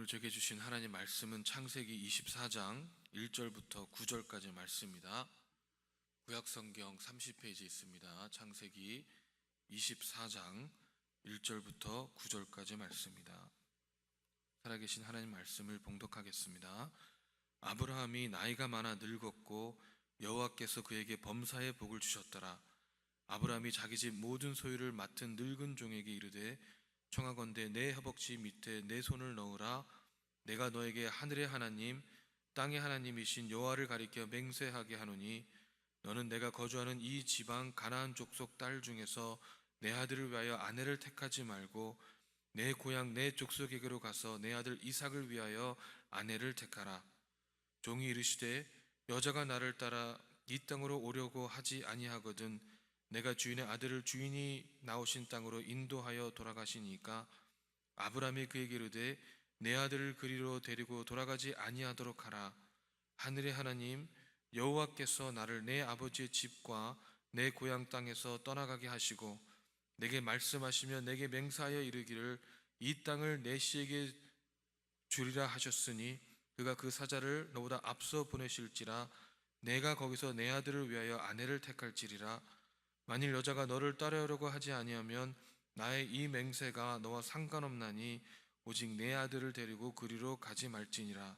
오늘 제게 주신 하나님 말씀은 창세기 24장 1절부터 9절까지 말씀입니다. 구약성경 30페이지에 있습니다. 창세기 24장 1절부터 9절까지 말씀입니다. 살아계신 하나님 말씀을 봉독하겠습니다. 아브라함이 나이가 많아 늙었고 여호와께서 그에게 범사의 복을 주셨더라. 아브라함이 자기 집 모든 소유를 맡은 늙은 종에게 이르되 청하건대 내 허벅지 밑에 내 손을 넣으라. 내가 너에게 하늘의 하나님 땅의 하나님이신 여호와를 가리켜 맹세하게 하노니 너는 내가 거주하는 이 지방 가나안 족속 딸 중에서 내 아들을 위하여 아내를 택하지 말고 내 고향 내 족속에게로 가서 내 아들 이삭을 위하여 아내를 택하라. 종이 이르시되 여자가 나를 따라 이 땅으로 오려고 하지 아니하거든 내가 주인의 아들을 주인이 나오신 땅으로 인도하여 돌아가시니까. 아브라함이 그에게 이르되 내 아들을 그리로 데리고 돌아가지 아니하도록 하라. 하늘의 하나님 여호와께서 나를 내 아버지의 집과 내 고향 땅에서 떠나가게 하시고 내게 말씀하시며 내게 맹세하여 이르기를 이 땅을 내 씨에게 주리라 하셨으니 그가 그 사자를 너보다 앞서 보내실지라. 내가 거기서 내 아들을 위하여 아내를 택할지리라. 만일 여자가 너를 따르려고 하지 아니하면 나의 이 맹세가 너와 상관없나니 오직 내 아들을 데리고 그리로 가지 말지니라.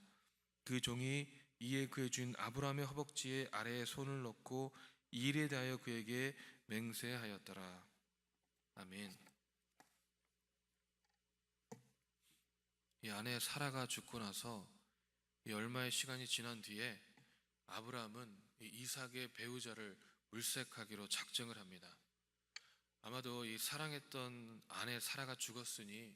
그 종이 이에 그의 주인 아브라함의 허벅지에 아래에 손을 넣고 이 일에 대하여 그에게 맹세하였더라. 아멘. 이 아내 사라가 죽고 나서 이 얼마의 시간이 지난 뒤에 아브라함은 이 이삭의 배우자를 물색하기로 작정을 합니다. 아마도 이 사랑했던 아내 사라가 죽었으니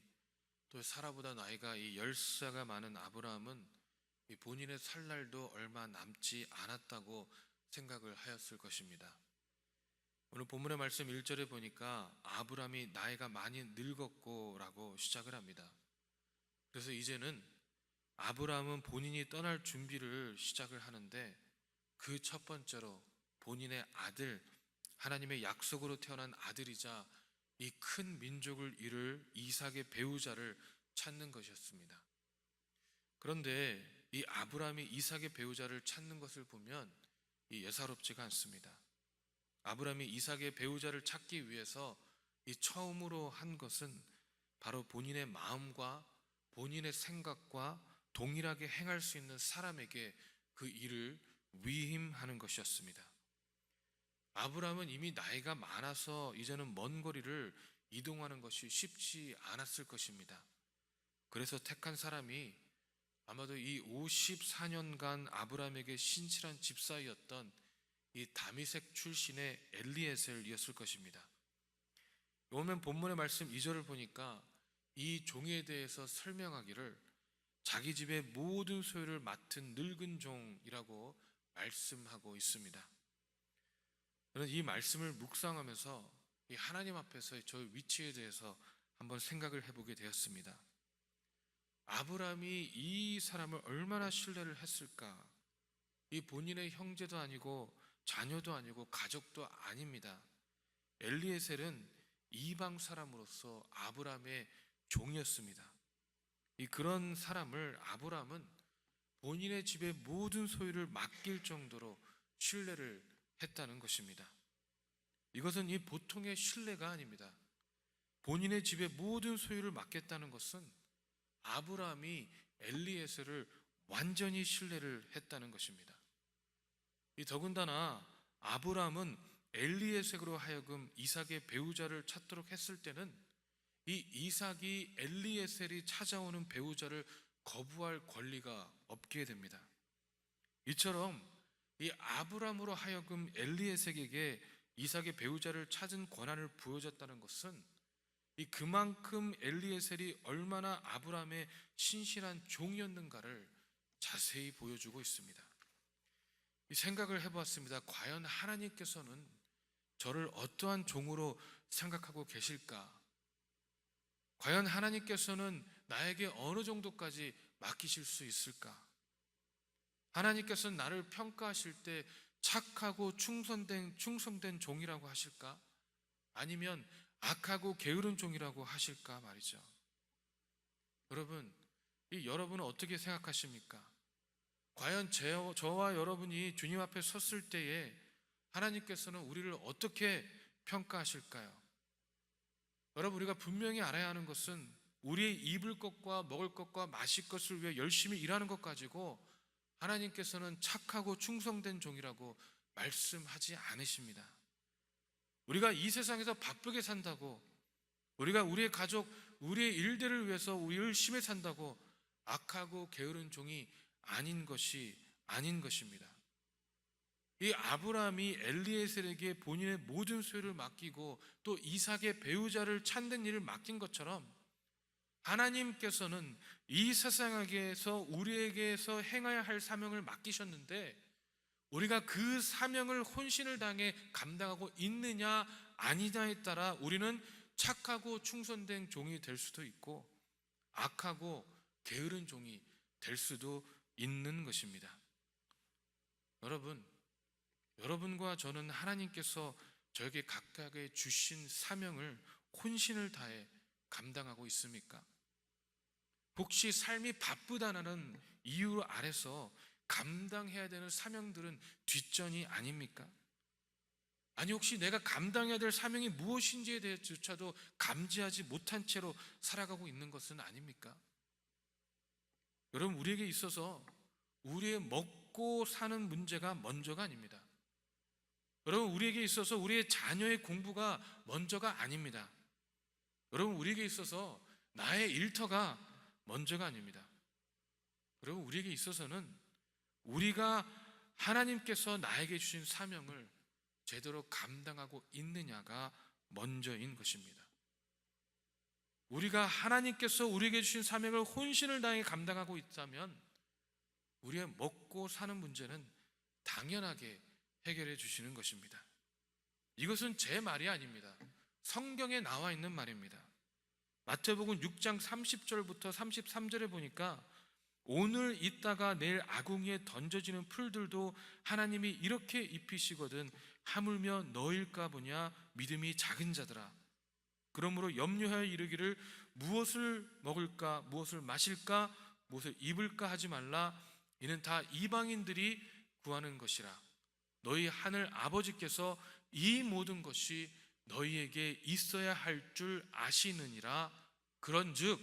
또 사라보다 나이가 이 10세가 많은 아브라함은 이 본인의 살 날도 얼마 남지 않았다고 생각을 하였을 것입니다. 오늘 본문의 말씀 1절에 보니까 아브라함이 나이가 많이 늙었고 라고 시작을 합니다. 그래서 이제는 아브라함은 본인이 떠날 준비를 시작을 하는데 그 첫 번째로 본인의 아들, 하나님의 약속으로 태어난 아들이자 이 큰 민족을 이룰 이삭의 배우자를 찾는 것이었습니다. 그런데 이 아브라함이 이삭의 배우자를 찾는 것을 보면 이 예사롭지가 않습니다. 아브라함이 이삭의 배우자를 찾기 위해서 이 처음으로 한 것은 바로 본인의 마음과 본인의 생각과 동일하게 행할 수 있는 사람에게 그 일을 위임하는 것이었습니다. 아브라함은 이미 나이가 많아서 이제는 먼 거리를 이동하는 것이 쉽지 않았을 것입니다. 그래서 택한 사람이 아마도 이 54년간 아브라함에게 신실한 집사이었던 이 다미색 출신의 엘리에셀이었을 것입니다. 오늘 본문의 말씀 2절을 보니까 이 종에 대해서 설명하기를 자기 집의 모든 소유를 맡은 늙은 종이라고 말씀하고 있습니다. 저는 이 말씀을 묵상하면서 이 하나님 앞에서의 저의 위치에 대해서 한번 생각을 해보게 되었습니다. 아브라함이 이 사람을 얼마나 신뢰를 했을까? 이 본인의 형제도 아니고 자녀도 아니고 가족도 아닙니다. 엘리에셀은 이방 사람으로서 아브라함의 종이었습니다. 이 그런 사람을 아브라함은 본인의 집의 모든 소유를 맡길 정도로 신뢰를 했다는 것입니다. 이것은 이 보통의 신뢰가 아닙니다. 본인의 집의 모든 소유를 맡겠다는 것은 아브라함이 엘리에셀을 완전히 신뢰를 했다는 것입니다. 이 더군다나 아브라함은 엘리에셀로 하여금 이삭의 배우자를 찾도록 했을 때는 이 이삭이 엘리에셀이 찾아오는 배우자를 거부할 권리가 없게 됩니다. 이처럼 이 아브라함으로 하여금 엘리에셀에게 이삭의 배우자를 찾은 권한을 부여줬다는 것은 이 그만큼 엘리에셀이 얼마나 아브라함의 신실한 종이었는가를 자세히 보여주고 있습니다. 이 생각을 해보았습니다. 과연 하나님께서는 저를 어떠한 종으로 생각하고 계실까? 과연 하나님께서는 나에게 어느 정도까지 맡기실 수 있을까? 하나님께서는 나를 평가하실 때 착하고 충성된 종이라고 하실까? 아니면 악하고 게으른 종이라고 하실까 말이죠. 여러분, 여러분은 어떻게 생각하십니까? 과연 저와 여러분이 주님 앞에 섰을 때에 하나님께서는 우리를 어떻게 평가하실까요? 여러분, 우리가 분명히 알아야 하는 것은 우리의 입을 것과 먹을 것과 마실 것을 위해 열심히 일하는 것 가지고 하나님께서는 착하고 충성된 종이라고 말씀하지 않으십니다. 우리가 이 세상에서 바쁘게 산다고, 우리가 우리의 가족, 우리의 일들을 위해서 우리 열심히 산다고 악하고 게으른 종이 아닌 것입니다. 이 아브라함이 엘리에셀에게 본인의 모든 소유를 맡기고 또 이삭의 배우자를 찾는 일을 맡긴 것처럼 하나님께서는 이 세상에서 우리에게서 행해야 할 사명을 맡기셨는데 우리가 그 사명을 혼신을 당해 감당하고 있느냐 아니냐에 따라 우리는 착하고 충성된 종이 될 수도 있고 악하고 게으른 종이 될 수도 있는 것입니다. 여러분과 저는 하나님께서 저에게 각각의 주신 사명을 혼신을 다해 감당하고 있습니까? 혹시 삶이 바쁘다는 이유 아래서 감당해야 되는 사명들은 뒷전이 아닙니까? 아니, 혹시 내가 감당해야 될 사명이 무엇인지에 대해서조차도 감지하지 못한 채로 살아가고 있는 것은 아닙니까? 여러분, 우리에게 있어서 우리의 먹고 사는 문제가 먼저가 아닙니다. 여러분, 우리에게 있어서 우리의 자녀의 공부가 먼저가 아닙니다. 여러분, 우리에게 있어서 나의 일터가 먼저가 아닙니다. 여러분, 우리에게 있어서는 우리가 하나님께서 나에게 주신 사명을 제대로 감당하고 있느냐가 먼저인 것입니다. 우리가 하나님께서 우리에게 주신 사명을 혼신을 다해 감당하고 있다면 우리의 먹고 사는 문제는 당연하게 해결해 주시는 것입니다. 이것은 제 말이 아닙니다. 성경에 나와 있는 말입니다. 마태복음 6장 30절부터 33절에 보니까 오늘 있다가 내일 아궁이에 던져지는 풀들도 하나님이 이렇게 입히시거든 하물며 너일까 보냐 믿음이 작은 자들아. 그러므로 염려하여 이르기를 무엇을 먹을까 무엇을 마실까 무엇을 입을까 하지 말라. 이는 다 이방인들이 구하는 것이라. 너희 하늘 아버지께서 이 모든 것이 너희에게 있어야 할 줄 아시느니라. 그런즉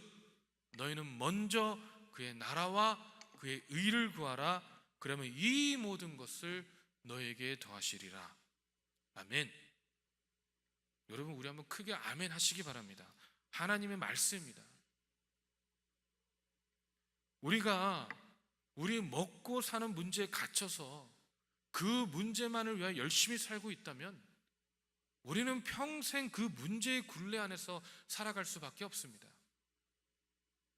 너희는 먼저 그의 나라와 그의 의를 구하라. 그러면 이 모든 것을 너희에게 더하시리라. 아멘. 여러분, 우리 한번 크게 아멘 하시기 바랍니다. 하나님의 말씀입니다. 우리가 우리 먹고 사는 문제에 갇혀서 그 문제만을 위하여 열심히 살고 있다면 우리는 평생 그 문제의 굴레 안에서 살아갈 수밖에 없습니다.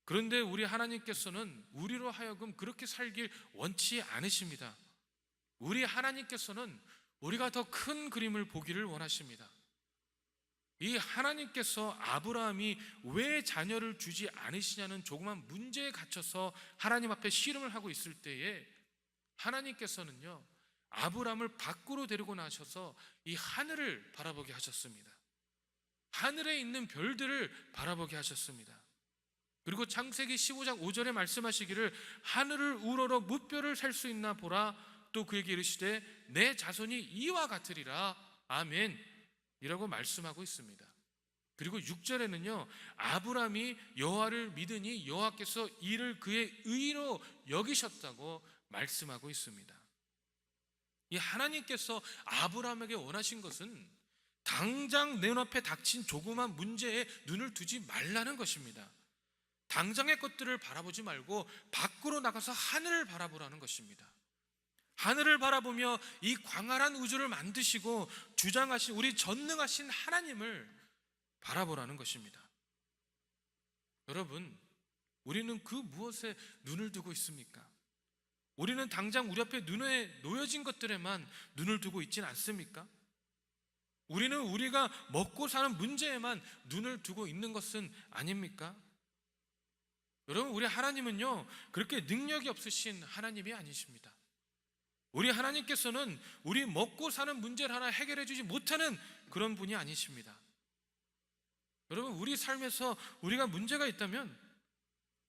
그런데 우리 하나님께서는 우리로 하여금 그렇게 살길 원치 않으십니다. 우리 하나님께서는 우리가 더 큰 그림을 보기를 원하십니다. 이 하나님께서 아브라함이 왜 자녀를 주지 않으시냐는 조그만 문제에 갇혀서 하나님 앞에 씨름을 하고 있을 때에 하나님께서는요 아브라함을 밖으로 데리고 나셔서 이 하늘을 바라보게 하셨습니다. 하늘에 있는 별들을 바라보게 하셨습니다. 그리고 창세기 15장 5절에 말씀하시기를 하늘을 우러러 무뼈를 셀 수 있나 보라. 또 그에게 이르시되 내 자손이 이와 같으리라. 아멘 이라고 말씀하고 있습니다. 그리고 6절에는요 아브라함이 여호와를 믿으니 여호와께서 이를 그의 의로 여기셨다고 말씀하고 있습니다. 이 하나님께서 아브라함에게 원하신 것은 당장 내 눈앞에 닥친 조그만 문제에 눈을 두지 말라는 것입니다. 당장의 것들을 바라보지 말고 밖으로 나가서 하늘을 바라보라는 것입니다. 하늘을 바라보며 이 광활한 우주를 만드시고 주장하신 우리 전능하신 하나님을 바라보라는 것입니다. 여러분, 우리는 그 무엇에 눈을 두고 있습니까? 우리는 당장 우리 앞에 눈에 놓여진 것들에만 눈을 두고 있지는 않습니까? 우리는 우리가 먹고 사는 문제에만 눈을 두고 있는 것은 아닙니까? 여러분, 우리 하나님은요 그렇게 능력이 없으신 하나님이 아니십니다. 우리 하나님께서는 우리 먹고 사는 문제를 하나 해결해 주지 못하는 그런 분이 아니십니다. 여러분, 우리 삶에서 우리가 문제가 있다면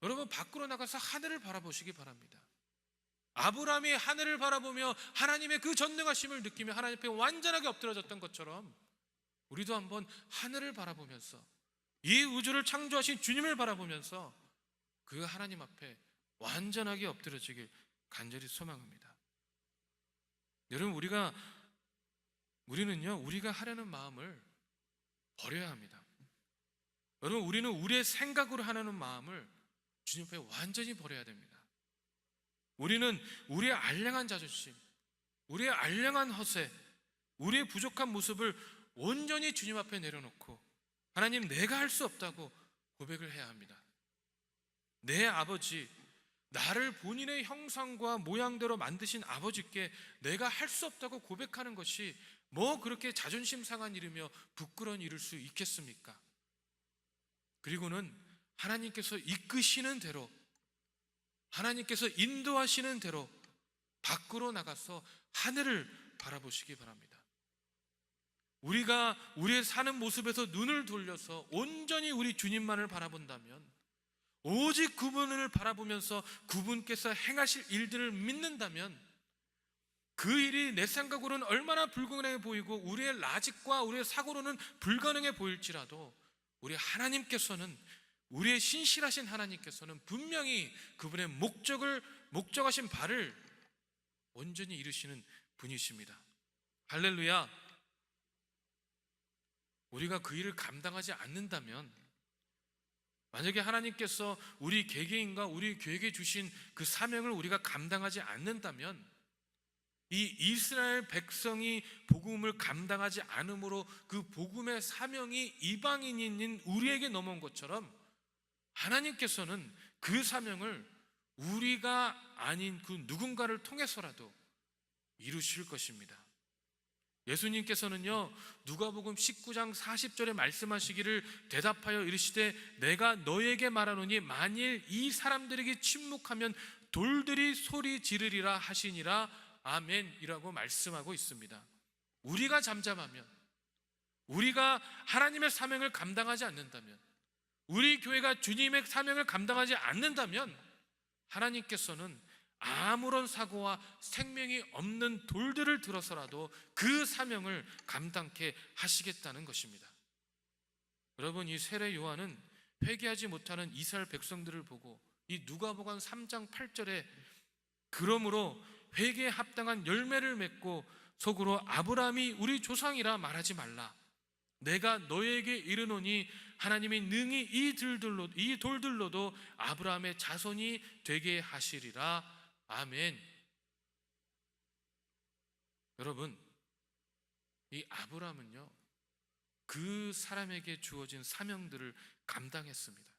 여러분, 밖으로 나가서 하늘을 바라보시기 바랍니다. 아브라함이 하늘을 바라보며 하나님의 그 전능하심을 느끼며 하나님 앞에 완전하게 엎드려졌던 것처럼 우리도 한번 하늘을 바라보면서 이 우주를 창조하신 주님을 바라보면서 그 하나님 앞에 완전하게 엎드려지길 간절히 소망합니다. 여러분, 우리는요, 우리가 하려는 마음을 버려야 합니다. 여러분, 우리는 우리의 생각으로 하려는 마음을 주님 앞에 완전히 버려야 됩니다. 우리는 우리의 알량한 자존심, 우리의 알량한 허세, 우리의 부족한 모습을 온전히 주님 앞에 내려놓고 하나님, 내가 할 수 없다고 고백을 해야 합니다. 내 아버지, 나를 본인의 형상과 모양대로 만드신 아버지께 내가 할 수 없다고 고백하는 것이 뭐 그렇게 자존심 상한 일이며 부끄러운 일일 수 있겠습니까? 그리고는 하나님께서 이끄시는 대로, 하나님께서 인도하시는 대로 밖으로 나가서 하늘을 바라보시기 바랍니다. 우리가 우리의 사는 모습에서 눈을 돌려서 온전히 우리 주님만을 바라본다면, 오직 그분을 바라보면서 그분께서 행하실 일들을 믿는다면, 그 일이 내 생각으로는 얼마나 불가능해 보이고 우리의 라직과 우리의 사고로는 불가능해 보일지라도 우리 하나님께서는, 우리의 신실하신 하나님께서는 분명히 그분의 목적하신 바를 온전히 이루시는 분이십니다. 할렐루야. 우리가 그 일을 감당하지 않는다면, 만약에 하나님께서 우리 개개인과 우리 교회에게 주신 그 사명을 우리가 감당하지 않는다면, 이 이스라엘 백성이 복음을 감당하지 않으므로 그 복음의 사명이 이방인인 우리에게 넘어온 것처럼 하나님께서는 그 사명을 우리가 아닌 그 누군가를 통해서라도 이루실 것입니다. 예수님께서는요, 누가복음 19장 40절에 말씀하시기를 대답하여 이르시되 내가 너에게 말하노니 만일 이 사람들에게 침묵하면 돌들이 소리 지르리라 하시니라. 아멘이라고 말씀하고 있습니다. 우리가 잠잠하면, 우리가 하나님의 사명을 감당하지 않는다면, 우리 교회가 주님의 사명을 감당하지 않는다면 하나님께서는 아무런 사고와 생명이 없는 돌들을 들어서라도 그 사명을 감당케 하시겠다는 것입니다. 여러분, 이 세례 요한은 회개하지 못하는 이스라엘 백성들을 보고 이 누가복음 3장 8절에 그러므로 회개에 합당한 열매를 맺고 속으로 아브라함이 우리 조상이라 말하지 말라. 내가 너에게 이르노니 하나님이 능히 이 돌들로도 아브라함의 자손이 되게 하시리라. 아멘. 여러분, 이 아브라함은요, 그 사람에게 주어진 사명들을 감당했습니다.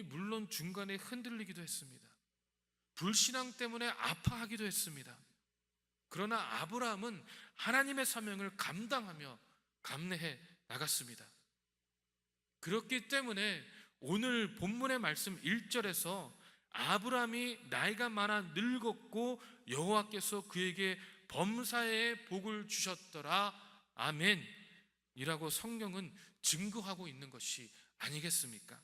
물론 중간에 흔들리기도 했습니다. 불신앙 때문에 아파하기도 했습니다. 그러나 아브라함은 하나님의 사명을 감당하며 감내해 나갔습니다. 그렇기 때문에 오늘 본문의 말씀 1절에서 아브라함이 나이가 많아 늙었고 여호와께서 그에게 범사의 복을 주셨더라. 아멘 이라고 성경은 증거하고 있는 것이 아니겠습니까?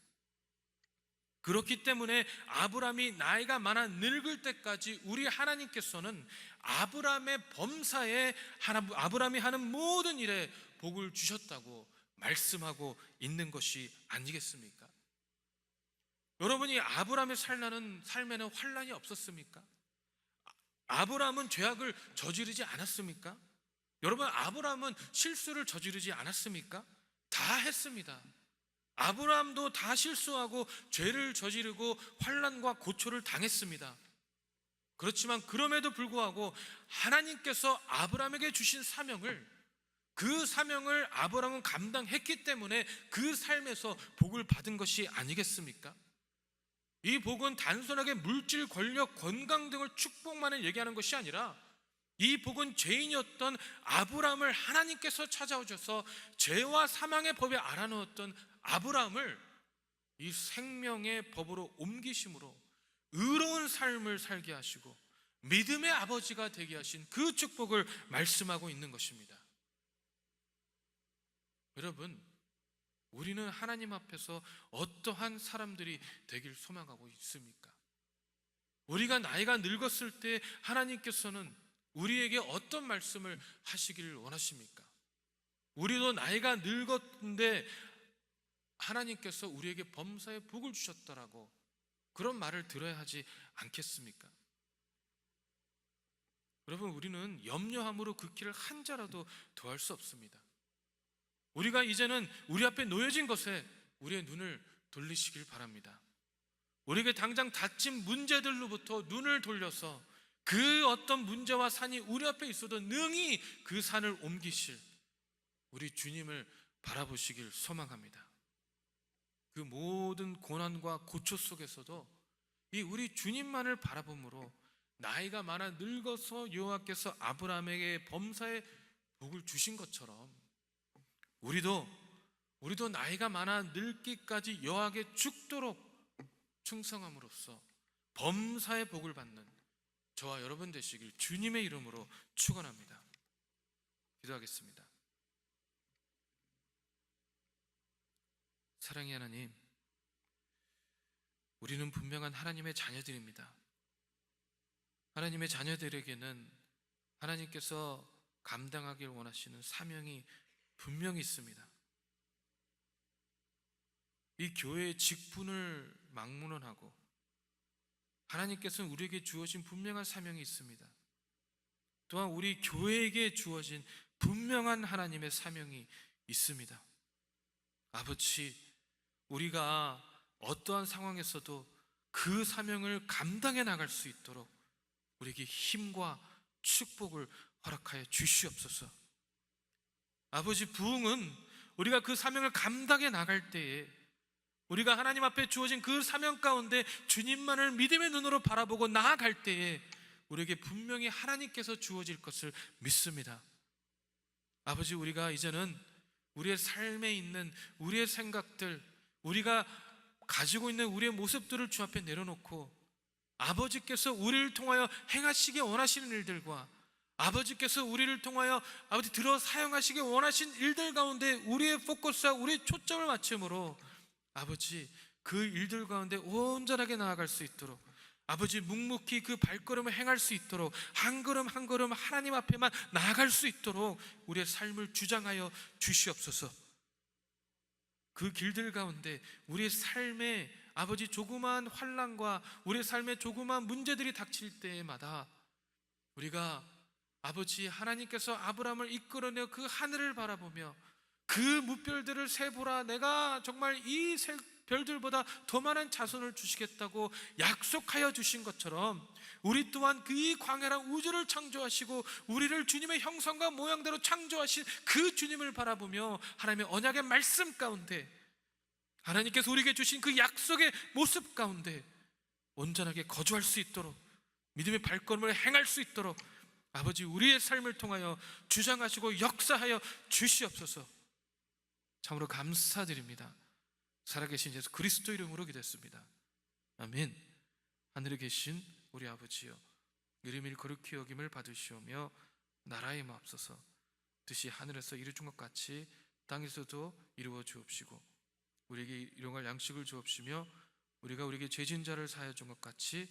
그렇기 때문에 아브라함이 나이가 많아 늙을 때까지 우리 하나님께서는 아브라함의 범사에 아브라함이 하는 모든 일에 복을 주셨다고 말씀하고 있는 것이 아니겠습니까? 여러분이 아브라함의 삶에는 환난이 없었습니까? 아브라함은 죄악을 저지르지 않았습니까? 여러분, 아브라함은 실수를 저지르지 않았습니까? 다 했습니다. 아브라함도 다 실수하고 죄를 저지르고 환난과 고초를 당했습니다. 그렇지만 그럼에도 불구하고 하나님께서 아브라함에게 주신 그 사명을 아브라함은 감당했기 때문에 그 삶에서 복을 받은 것이 아니겠습니까? 이 복은 단순하게 물질, 권력, 건강 등을 축복만을 얘기하는 것이 아니라 이 복은 죄인이었던 아브라함을 하나님께서 찾아오셔서 죄와 사망의 법에 알아놓았던 아브라함을 이 생명의 법으로 옮기심으로 의로운 삶을 살게 하시고 믿음의 아버지가 되게 하신 그 축복을 말씀하고 있는 것입니다. 여러분, 우리는 하나님 앞에서 어떠한 사람들이 되길 소망하고 있습니까? 우리가 나이가 늙었을 때 하나님께서는 우리에게 어떤 말씀을 하시기를 원하십니까? 우리도 나이가 늙었는데 하나님께서 우리에게 범사의 복을 주셨다라고 그런 말을 들어야 하지 않겠습니까? 여러분, 우리는 염려함으로 그 길을 한 자라도 더할 수 없습니다. 우리가 이제는 우리 앞에 놓여진 것에 우리의 눈을 돌리시길 바랍니다. 우리에게 당장 닥친 문제들로부터 눈을 돌려서 그 어떤 문제와 산이 우리 앞에 있어도 능히 그 산을 옮기실 우리 주님을 바라보시길 소망합니다. 그 모든 고난과 고초 속에서도 이 우리 주님만을 바라봄으로 나이가 많아 늙어서 여호와께서 아브라함에게 범사의 복을 주신 것처럼 우리도 나이가 많아 늙기까지 여호와께 죽도록 충성함으로써 범사의 복을 받는 저와 여러분 되시길 주님의 이름으로 축원합니다. 기도하겠습니다. 사랑의 하나님, 우리는 분명한 하나님의 자녀들입니다. 하나님의 자녀들에게는 하나님께서 감당하길 원하시는 사명이 분명히 있습니다. 이 교회의 직분을 막론하고 하나님께서는 우리에게 주어진 분명한 사명이 있습니다. 또한 우리 교회에게 주어진 분명한 하나님의 사명이 있습니다. 아버지, 우리가 어떠한 상황에서도 그 사명을 감당해 나갈 수 있도록 우리에게 힘과 축복을 허락하여 주시옵소서. 아버지, 부흥은 우리가 그 사명을 감당해 나갈 때에 우리가 하나님 앞에 주어진 그 사명 가운데 주님만을 믿음의 눈으로 바라보고 나아갈 때에 우리에게 분명히 하나님께서 주어질 것을 믿습니다. 아버지, 우리가 이제는 우리의 삶에 있는 우리의 생각들, 우리가 가지고 있는 우리의 모습들을 주 앞에 내려놓고 아버지께서 우리를 통하여 행하시기 원하시는 일들과 아버지께서 우리를 통하여 아버지 들어 사용하시기 원하신 일들 가운데 우리의 포커스와 우리의 초점을 맞춤으로 아버지 그 일들 가운데 온전하게 나아갈 수 있도록 아버지 묵묵히 그 발걸음을 행할 수 있도록 한 걸음 한 걸음 하나님 앞에만 나아갈 수 있도록 우리의 삶을 주장하여 주시옵소서. 그 길들 가운데 우리의 삶에 아버지 조그마한 환난과 우리의 삶에 조그마한 문제들이 닥칠 때마다 우리가 아버지 하나님께서 아브라함을 이끌어내어 그 하늘을 바라보며 그 무별들을 세보라, 내가 정말 이 별들보다 더 많은 자손을 주시겠다고 약속하여 주신 것처럼 우리 또한 그 광활한 우주를 창조하시고 우리를 주님의 형상과 모양대로 창조하신 그 주님을 바라보며 하나님의 언약의 말씀 가운데 하나님께서 우리에게 주신 그 약속의 모습 가운데 온전하게 거주할 수 있도록 믿음의 발걸음을 행할 수 있도록 아버지 우리의 삶을 통하여 주장하시고 역사하여 주시옵소서. 참으로 감사드립니다. 살아계신 예수 그리스도 이름으로 기도했습니다. 아멘. 하늘에 계신 우리 아버지여, 이름이 거룩히 여김을 받으시오며 나라의 마옵소서. 뜻이 하늘에서 이루어진 것 같이 땅에서도 이루어 주옵시고 우리에게 일용할 양식을 주옵시며 우리가 우리에게 죄진 자를 사하여 준 것 같이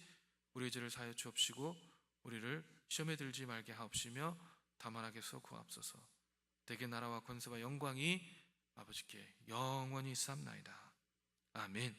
우리의 죄를 사하여 주옵시고 우리를 시험에 들지 말게 하옵시며 다만 악에서 구하옵소서. 대개 나라와 권세와 영광이 아버지께 영원히 있사옵나이다. 아멘.